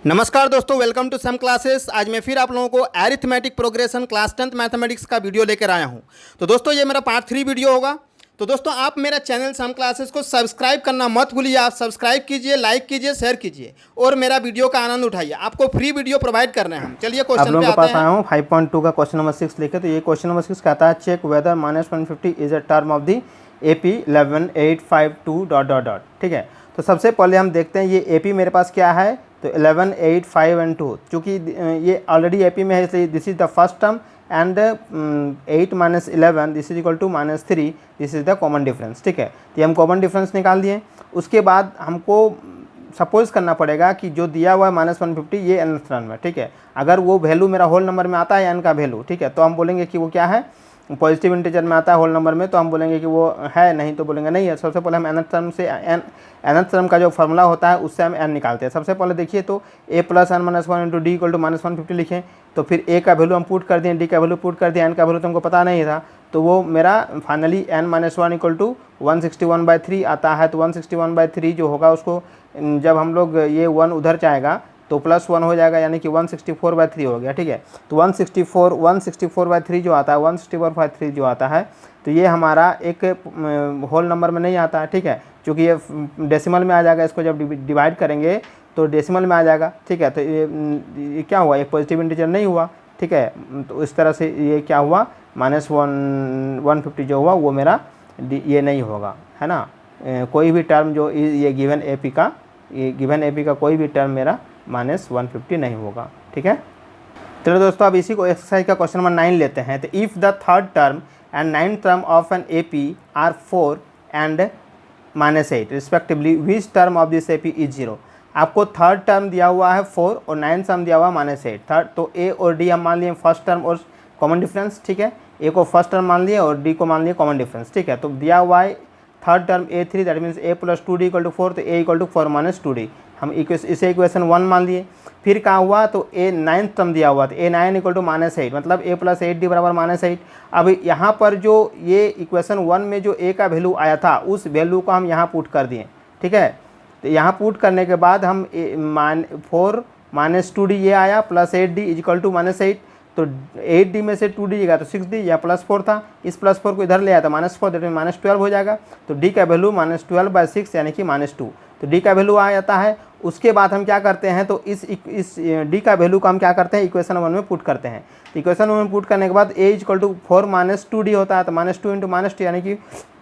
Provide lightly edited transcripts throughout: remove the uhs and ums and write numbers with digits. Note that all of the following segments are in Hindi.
नमस्कार दोस्तों, वेलकम टू सम क्लासेस। आज मैं फिर आप लोगों को arithmetic progression class 10th mathematics का वीडियो लेकर आया हूं। तो दोस्तों ये मेरा पार्ट 3 वीडियो होगा। तो दोस्तों आप मेरा चैनल सम क्लासेस को सब्सक्राइब करना मत भूलिए। आप सब्सक्राइब कीजिए, लाइक कीजिए, शेयर कीजिए और मेरा वीडियो का आनंद उठाइए। आपको फ्री वीडियो प्रोवाइड कर रहे हैं हम। चलिए क्वेश्चन पे आते हैं। आप लोगों के पास आया हूँ 5.2 का क्वेश्चन नंबर 6 लेके। तो ये क्वेश्चन नंबर 6 कहता है check whether -150 is a term of the AP 11852 ... ठीक है। तो सबसे पहले हम देखते हैं ये AP मेरे पास क्या है। तो 11, 8, 5 and 2, चूँकि ये ऑलरेडी AP में है इसलिए this is the first term and 8 - 11 this is equal to -3, this is the common difference. ठीक है। तो ये हम कॉमन डिफरेंस निकाल दिए। उसके बाद हमको सपोज करना पड़ेगा कि जो दिया हुआ है -150 ये nth टर्म है। ठीक है। अगर वो वैल्यू मेरा होल नंबर में आता है n का वैल्यू, ठीक है, तो हम बोलेंगे कि वो क्या है, पॉजिटिव इंटीजर में आता है होल नंबर में, तो हम बोलेंगे कि वो है, नहीं तो बोलेंगे नहीं है। सबसे पहले हम nth टर्म से nth टर्म का जो फार्मूला होता है उससे हम n निकालते हैं। सबसे पहले देखिए तो a + n - 1 × d = -150 लिखें। तो फिर a का वैल्यू हम पुट कर दिए, d का वैल्यू पुट कर दिया, n का वैल्यू तो हमको पता नहीं था, तो वो मेरा फाइनली n - 1 = 161/3 आता है। तो 161/3 जो होगा उसको जब हम लोग ये 1 उधर जाएगा तो +1 हो जाएगा, यानी कि 164/3 हो गया। ठीक है। तो 164/3 जो आता है, 164/3 जो आता है, तो ये हमारा एक होल नंबर में नहीं आता है। ठीक है। क्योंकि ये डेसिमल में आ जाएगा, इसको जब डिवाइड करेंगे तो डेसिमल में आ जाएगा। ठीक है। तो ये क्या हुआ, एक पॉजिटिव इंटीजर नहीं हुआ। ठीक है। तो इस तरह से ये क्या हुआ, -150 जो हुआ वो मेरा ये नहीं होगा, है ना। कोई भी टर्म जो ये गिवन AP का कोई भी टर्म मेरा -150 नहीं होगा। ठीक है। चलो दोस्तों अब इसी को एक्सरसाइज का क्वेश्चन नंबर 9 लेते हैं। तो if the third term and 9th term of an AP are 4 and -8 respectively, which term of this AP is 0। आपको थर्ड टर्म दिया हुआ है 4 और 9th टर्म दिया हुआ है -8। थर्ड तो A और D हम मान लिए फर्स्ट टर्म और कॉमन डिफरेंस। ठीक है। A को फर्स्ट टर्म मान लिए और D को मान लिए कॉमन डिफरेंस। ठीक है। तो दिया हुआ है third term A3, that means A + 2D = 4, तो A = 4 - 2D, हम इसे इक्वेशन 1 मान लिए। फिर क्या हुआ, तो A 9th टर्म दिया हुआ था, A9 = -8, मतलब A + 8D = -8। अब यहाँ पर जो ये इक्वेशन 1 में जो A का वैल्यू आया था उस वैल्यू को हम यहाँ पुट कर दिए। ठीक है। तो यहाँ पुट करने के बाद हम 4 - 2D ये आया, +8D = -8, तो 8D में से 2D गया तो 6D, या +4 था, इस +4 को इधर ले आया था -4, दैट मीन -12 हो जाएगा। तो D का वैल्यू -12/6 यानी कि -2, तो D का वैल्यू आ जाता है। उसके बाद हम क्या करते हैं, तो इस D का वैल्यू को हम क्या करते हैं, इक्वेशन 1 में पुट करते हैं। तो इक्वेशन 1 में पुट करने के बाद A = 4 - 2D होता है, तो -2 × -2 यानी कि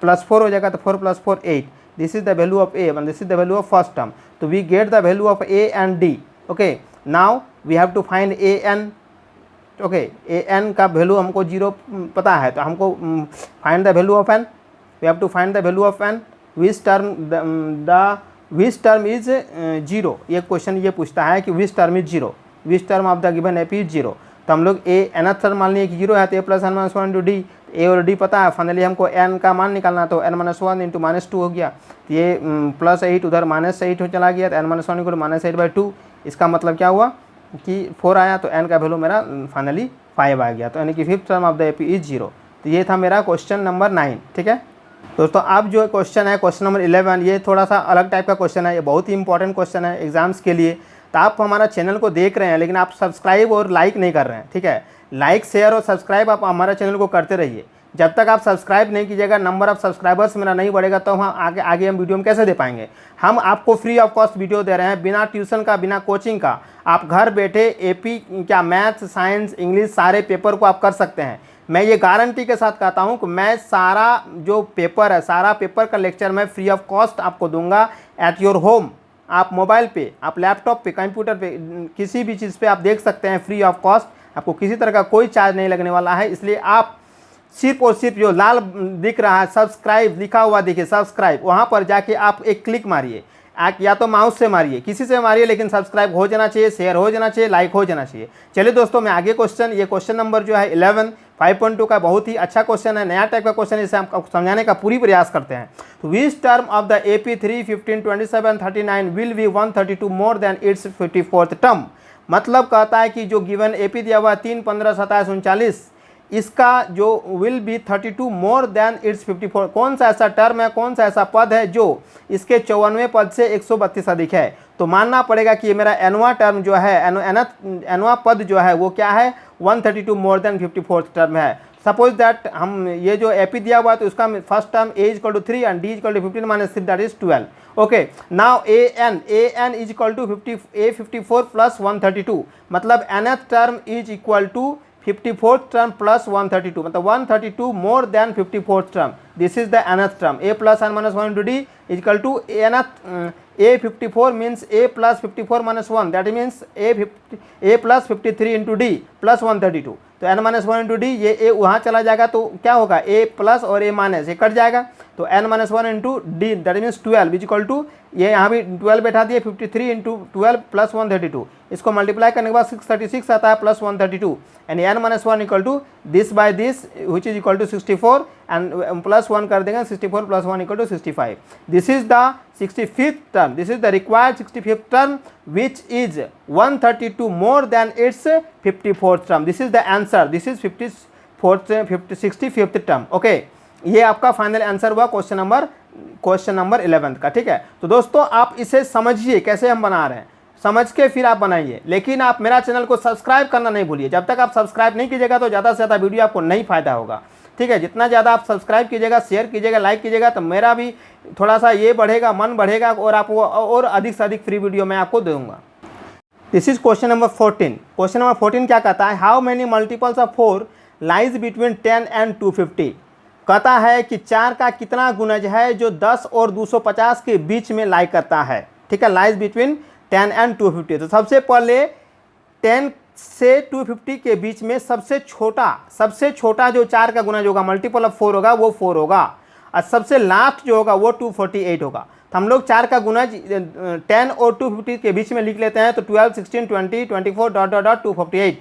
+4 हो जाएगा, तो 4 + 4 8, this is the value of A, this is the value of first term. तो we get the value of A and D। Okay, now we have to find AN। Okay, AN का वैल्यू हमको 0 पता है, तो हमको find the value of n, we have to find the value of n, which term is 0। ये क्वेश्चन ये पूछता है कि which term is 0, which term of the given AP is 0। तो हम लोग nth टर्म मान लिए कि 0 है, तो A + n - 1 × D, A और D पता है, फाइनली हमको n का मान निकालना, तो n - 1 × -2 हो गया। तो ये +8 उधर -8 हो चला गया, तो n - 1 = -8/2। इसका मतलब क्या हुआ कि 4 आया, तो n का वैल्यू मेरा फाइनली 5 आ गया, तो यानी कि fifth term of the AP is 0। तो ये था मेरा क्वेश्चन नंबर 9। ठीक है दोस्तों, अब जो क्वेश्चन है क्वेश्चन नंबर 11, ये थोड़ा सा अलग टाइप का क्वेश्चन है, ये बहुत ही इंपॉर्टेंट क्वेश्चन है एग्जाम्स के लिए। तो आप हमारा चैनल को देख रहे हैं लेकिन आप सब्सक्राइब और लाइक नहीं कर रहे हैं। ठीक है। लाइक, शेयर और सब्सक्राइब आप हमारा चैनल को करते रहिए। जब तक आप सब्सक्राइब नहीं कीजिएगा, नंबर ऑफ सब्सक्राइबर्स मेरा नहीं बढ़ेगा, तो हम आगे हम वीडियो में कैसे दे पाएंगे। हम आपको फ्री ऑफ कॉस्ट वीडियो दे रहे हैं, बिना ट्यूशन का, बिना कोचिंग का। आप घर बैठे AP क्या मैथ, साइंस, इंग्लिश सारे पेपर को आप कर सकते हैं। मैं ये गारंटी के साथ कहता हूँ कि मैं सारा जो पेपर है, सारा पेपर का लेक्चर मैं फ्री ऑफ कॉस्ट आपको दूंगा एट योर होम। आप मोबाइल पे, आप लैपटॉप पे, कंप्यूटर पे, किसी भी चीज़ पे आप देख सकते हैं फ्री ऑफ कॉस्ट। आपको किसी तरह का कोई चार्ज नहीं लगने वाला है। इसलिए आप सिर्फ और सिर्फ जो लाल दिख रहा है सब्सक्राइब लिखा हुआ देखिए, सब्सक्राइब, वहाँ पर जाके आप एक क्लिक मारिए, या तो माउस से मारिए, किसी से मारिए, लेकिन सब्सक्राइब हो जाना चाहिए, शेयर हो जाना चाहिए, लाइक हो जाना चाहिए। चलिए दोस्तों, मैं आगे क्वेश्चन, ये क्वेश्चन नंबर जो है 11 5.2 का बहुत ही अच्छा क्वेश्चन है, नया टाइप का क्वेश्चन है, इसे हम समझाने का पूरी प्रयास करते हैं। तो विच term of the AP 3, 15, 27, 39 will be 132 more then it's 54th term. मतलब कहता है कि जो गिवन AP दिया हुआ 3, 15, 27, 39, इसका जो will be 32 more than it's 54, कौन सा ऐसा टर्म है, कौन सा ऐसा पद है जो इसके 54वें पद से 132 अधिक है। तो मानना पड़ेगा कि ये मेरा एनवा टर्म जो है एनवा पद जो है वो क्या है 132 मोर देन 54th टर्म है। सपोज दैट हम ये जो एपी दिया हुआ है तो उसका first term a equal to 3 and d equal to 15 minus 3 that is 12। Okay, now n is equal to 54 plus 132, मतलब nth term is equal to 54th term plus 132, मतलब 132 more than 54th term, this is the nth term. A plus n minus 1 into d is equal to a 54 means a plus 54 minus 1, that means a plus 53 into d plus 132। तो n माइनस 1 इंटू डी, ये ए वहाँ चला जाएगा तो क्या होगा a प्लस और a माइनस, ये कट जाएगा तो n minus 1 into d that means 12 is equal to, ये यहाँ भी 12 बैठा दिए 53 इंटू 12 प्लस 132, इसको मल्टीप्लाई करने के बाद 636 आता है plus 132 and n minus 1 equal to this by this which is equal to 64 and plus 1 कर देंगे 64 plus 1 equal to 65। This is the 65th term, this is the required 65th term which is 132 more than its 54th term, this is the answer, this is 65th term। Okay, ये आपका फाइनल आंसर हुआ क्वेश्चन नंबर 11 का। ठीक है, तो दोस्तों आप इसे समझिए कैसे हम बना रहे हैं, समझ के फिर आप बनाइए, लेकिन आप मेरा चैनल को सब्सक्राइब करना नहीं भूलिए। जब तक आप सब्सक्राइब नहीं कीजिएगा तो ज़्यादा से ज़्यादा वीडियो आपको नहीं फायदा होगा। ठीक है, जितना ज़्यादा आप सब्सक्राइब कीजिएगा, शेयर कीजिएगा, लाइक कीजिएगा तो मेरा भी थोड़ा सा ये बढ़ेगा, मन बढ़ेगा और आपको और अधिक से अधिक फ्री वीडियो मैं आपको दूंगा। This is question number 14। Question number 14 क्या कहता है, how many multiples of 4 lies between 10 and 250। कहता है कि 4 का कितना गुणज है जो 10 और 250 के बीच में लाई करता है। ठीक है, लाइज बिटवीन 10 एंड 250। तो सबसे पहले 10 से 250 के बीच में सबसे छोटा जो 4 का गुणज होगा, मल्टीपल ऑफ 4 होगा, वो 4 होगा और सबसे लास्ट जो होगा वो 248 होगा। तो हम लोग 4 का गुणज 10 और 250 के बीच में लिख लेते हैं, तो 12, 16, 20, 24 dot dot dot 248।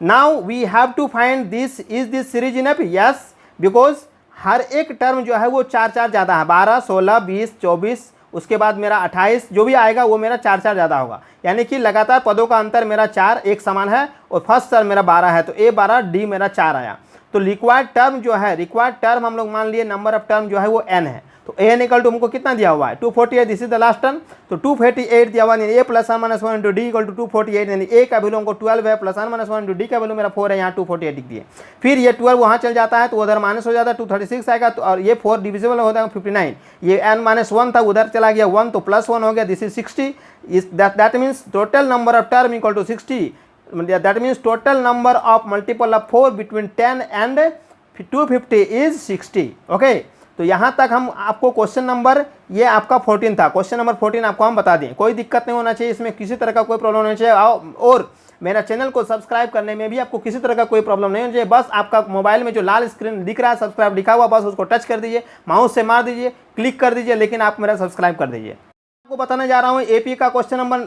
Now we have to find this, is this series enough? Yes, because हर एक टर्म जो है वो 4 ज़्यादा है, 12, 16, 20, 24, उसके बाद मेरा 28 जो भी आएगा वो मेरा 4 ज़्यादा होगा, यानी कि लगातार पदों का अंतर मेरा 4 एक समान है और फर्स्ट टर्म मेरा 12 है, तो ए 12 डी मेरा 4 आया। तो रिक्वायर्ड टर्म जो है, रिक्वायर्ड टर्म हम लोग मान लिए नंबर ऑफ टर्म जो है वो n है, तो ए निकल टू हमको कितना दिया हुआ है 248, this is the last term. तो 248 दिया हुआ, A plus one minus 1 into D equal to 248, यानी ए का वैल्यू हमको 12 है, plus one minus 1 into D का वैल्यू मेरा 4 है, यहाँ 248 लिख दिए। फिर ये 12 वहाँ चल जाता है तो उधर माइनस हो जाता है, 236 आएगा, तो और ये 4 डिविजिबल होता है 59, ये n माइनस 1 था उधर चला गया 1 तो प्लस 1 हो गया, this is 60, that means total number of term equal to 60, that means total number of multiple of 4 between 10 and 250 is 60। Okay, तो यहाँ तक हम आपको क्वेश्चन नंबर, ये आपका 14 था, क्वेश्चन नंबर 14 आपको हम बता दें, कोई दिक्कत नहीं होना चाहिए इसमें, किसी तरह का कोई प्रॉब्लम नहीं चाहिए, और मेरा चैनल को सब्सक्राइब करने में भी आपको किसी तरह का कोई प्रॉब्लम नहीं होना चाहिए। बस आपका मोबाइल में जो लाल स्क्रीन दिख रहा है सब्सक्राइब लिखा हुआ, बस उसको टच कर दीजिए, माउस से मार दीजिए, क्लिक कर दीजिए, लेकिन आप मेरा सब्सक्राइब कर दीजिए। आपको बताने जा रहा हूँ एपी का क्वेश्चन नंबर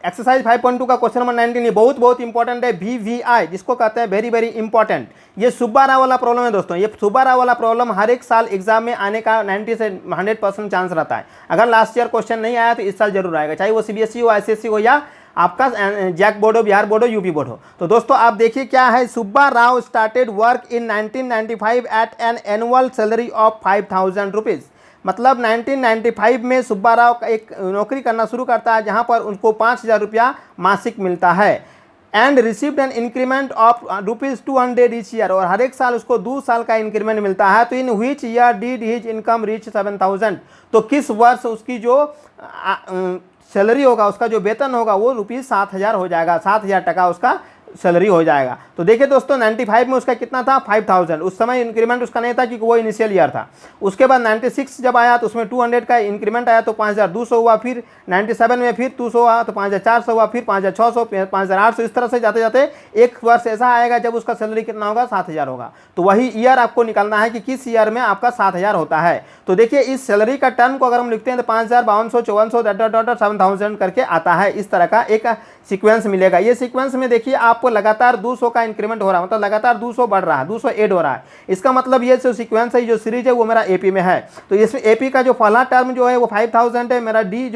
एक्सरसाइज 5.2 का क्वेश्चन नंबर 19, ये बहुत इंपॉर्टेंट है, VVI जिसको कहते हैं वेरी इंपॉर्टेंट। ये सुब्बा राव वाला प्रॉब्लम है दोस्तों, ये सुब्बा राव वाला प्रॉब्लम हर एक साल एग्जाम में आने का 90 से 100% चांस रहता है। अगर लास्ट ईयर क्वेश्चन नहीं आया तो इस साल जरूर आएगा, चाहे वो CBSE हो, ICSE हो या आपका जैक बोर्ड हो, बिहार बोर्ड हो, यूपी बोर्ड हो। तो दोस्तों आप देखिए क्या है, Subba Rao started work in 1995 at an annual salary of 5000 rupees. मतलब 1995 में सुब्बा राव एक नौकरी करना शुरू करता है जहां पर उनको 5000 रुपया मासिक मिलता है, and received an increment of ₹200 each year, और हर एक साल उसको 2 साल का इंक्रीमेंट मिलता है। तो in which year did his income reach 7000, तो किस वर्ष उसकी जो सैलरी होगा, उसका जो वेतन होगा वो ₹7000 हो जाएगा, 7000 टका उसका सैलरी हो जाएगा। तो देखिए दोस्तों 95 में उसका कितना था 5000, उस समय इंक्रीमेंट उसका नहीं था क्योंकि वो इनिशियल ईयर था। उसके बाद 96 जब आया तो उसमें 200 का इंक्रीमेंट आया तो 5200 हुआ, फिर 97 में फिर 200 हुआ तो 5400 हुआ, फिर 5600, 5800, इस तरह से जाते जाते एक वर्ष ऐसा आएगा जब उसका सैलरी कितना होगा 7000 होगा। तो वही ईयर आपको निकालना है कि किस ईयर में आपका 7000 होता है। तो देखिए इस सैलरी का टर्म को अगर हम लिखते हैं तो 5000, 5200, 5400 7000 करके आता है, इस तरह का एक सीक्वेंस मिलेगा। ये सीक्वेंस में देखिए आपको लगातार 200 का इंक्रीमेंट हो रहा है, मतलब लगातार 200 बढ़ रहा है, 200 ऐड हो रहा है। इसका मतलब ये जो सीक्वेंस है, जो सीरीज है वो मेरा एपी में है। तो इसमें एपी का जो पहला टर्म जो है वो 5000 है, मेरा डी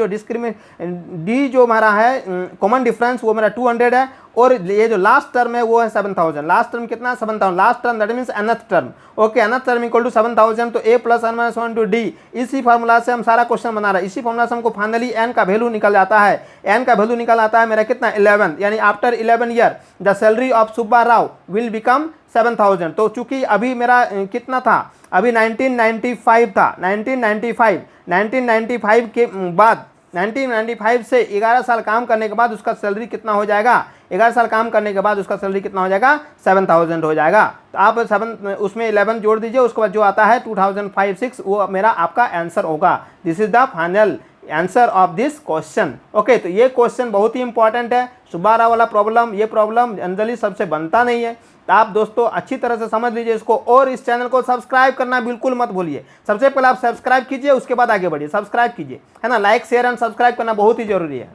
जो हमारा है कॉमन डिफरेंस वो मेरा 200 है, और ये जो लास्ट टर्म है वो है 7000। लास्ट टर्म कितना है 7000, last term that means nth term. Okay, nth term equal to 7000, तो a plus n minus 1 to d. इसी फार्मूला से हम सारा क्वेश्चन बना रहे हैं। इसी फार्मूला से हमको फाइनली n का वैल्यू निकल जाता है। n का वैल्यू निकल आता है मेरा कितना 11, यानी after 11 year the salary of Subba Rao will become 7000। तो चूंकि अभी मेरा कितना था, अभी 1995 था, 1995 के बाद 1995 से 11 साल काम करने के बाद उसका सैलरी कितना हो जाएगा, 11 साल काम करने के बाद उसका सैलरी कितना हो जाएगा 7000 हो जाएगा। तो आप 7 उसमें 11 जोड़ दीजिए, उसके बाद जो आता है 2056 वो मेरा आपका आंसर होगा। This is the final answer of this question. Okay, तो ये क्वेश्चन बहुत ही इंपॉर्टेंट है। सुब्बा राव वाला प्रॉब्लम, ये प्रॉब्लम जनरली सबसे बनता नहीं है। तो आप दोस्तों अच्छी तरह से समझ लीजिए इसको, और इस चैनल को सब्सक्राइब करना बिल्कुल मत भूलिए। सबसे पहले आप सब्सक्राइब कीजिए, उसके बाद आगे बढ़िए। सब्सक्राइब कीजिए, है ना, लाइक शेयर एंड सब्सक्राइब करना बहुत ही जरूरी है।